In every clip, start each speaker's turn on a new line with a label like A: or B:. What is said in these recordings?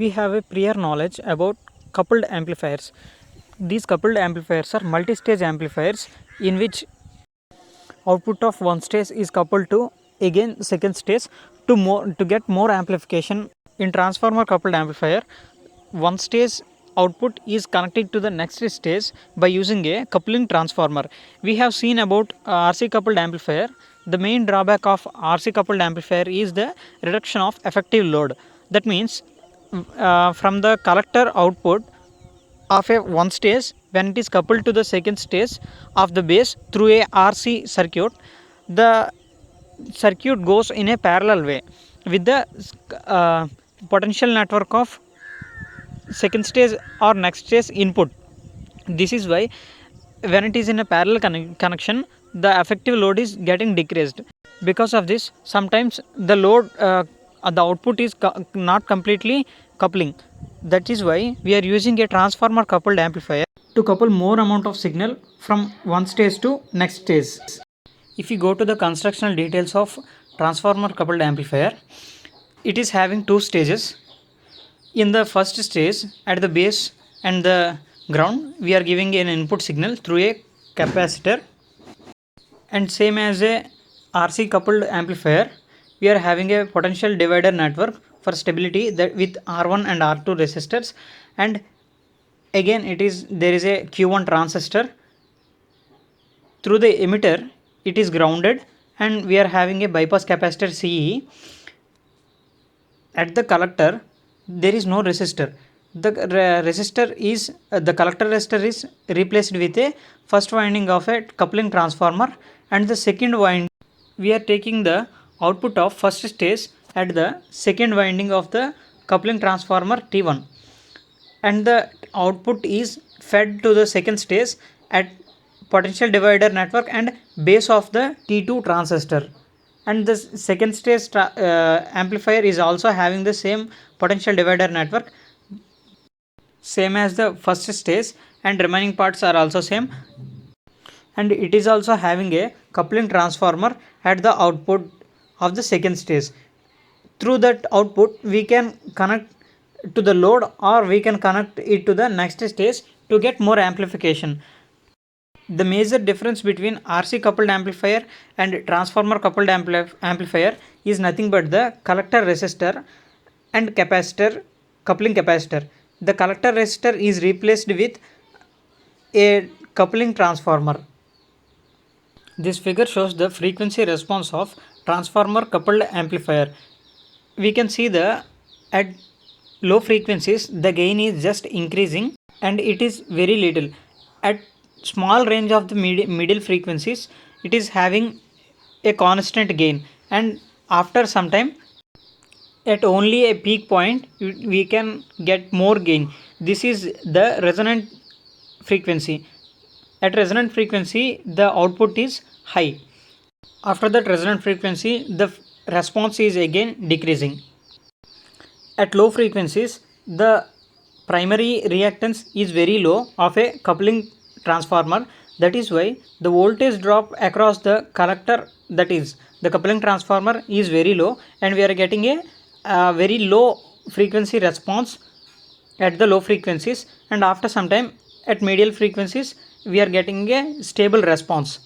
A: we have a prior knowledge about coupled amplifiers. These coupled amplifiers are multi-stage amplifiers in which output of one stage is coupled to again second stage to get more amplification. In transformer coupled amplifier, one stage output is connected to the next stage by using a coupling transformer. We have seen about RC coupled amplifier. The main drawback of RC coupled amplifier is the reduction of effective load. That means from the collector output of a one stage, when it is coupled to the second stage of the base through a RC circuit, the circuit goes in a parallel way with the potential network of second stage or next stage input. This is why when it is in a parallel connection, the effective load is getting decreased. Because of this, sometimes the load the output is not completely coupling. That is why we are using a transformer coupled amplifier to couple more amount of signal from one stage to next stage. If you go to the constructional details of transformer coupled amplifier, it is having two stages. In the first stage, at the base and the ground, we are giving an input signal through a capacitor, and same as a RC coupled amplifier, we are having a potential divider network for stability that with R1 and R2 resistors, and again there is a Q1 transistor. Through the emitter, it is grounded, and we are having a bypass capacitor CE. At the collector, there is no resistor. The the collector resistor is replaced with a first winding of a coupling transformer, and the second winding we are taking the output of first stage at the second winding of the coupling transformer T1, and the output is fed to the second stage at potential divider network and base of the T2 transistor. And the second stage amplifier is also having the same potential divider network, same as the first stage, and remaining parts are also same, and it is also having a coupling transformer at the output of the second stage. Through that output, we can connect to the load, or we can connect it to the next stage to get more amplification. The major difference between RC coupled amplifier and transformer coupled amplifier is nothing but the collector resistor and capacitor, coupling capacitor. The collector resistor is replaced with a coupling transformer. This figure shows the frequency response of transformer coupled amplifier. We can see at low frequencies the gain is just increasing, and it is very little. At small range of the middle frequencies, it is having a constant gain, and after some time at only a peak point we can get more gain. This is the resonant frequency. At resonant frequency, the output is high. After that resonant frequency, the response is again decreasing. At low frequencies, the primary reactance is very low of a coupling transformer. That is why the voltage drop across the collector, that is the coupling transformer, is very low, and we are getting a very low frequency response at the low frequencies, and after some time at medial frequencies we are getting a stable response.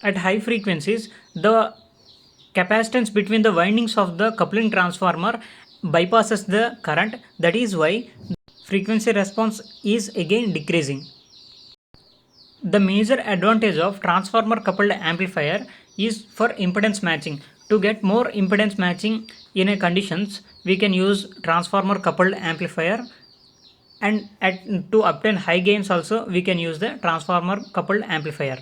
A: At high frequencies, the capacitance between the windings of the coupling transformer bypasses the current. That is why frequency response is again decreasing. The major advantage of transformer coupled amplifier is for impedance matching. To get more impedance matching in a conditions, we can use transformer coupled amplifier, and to obtain high gains also we can use the transformer coupled amplifier.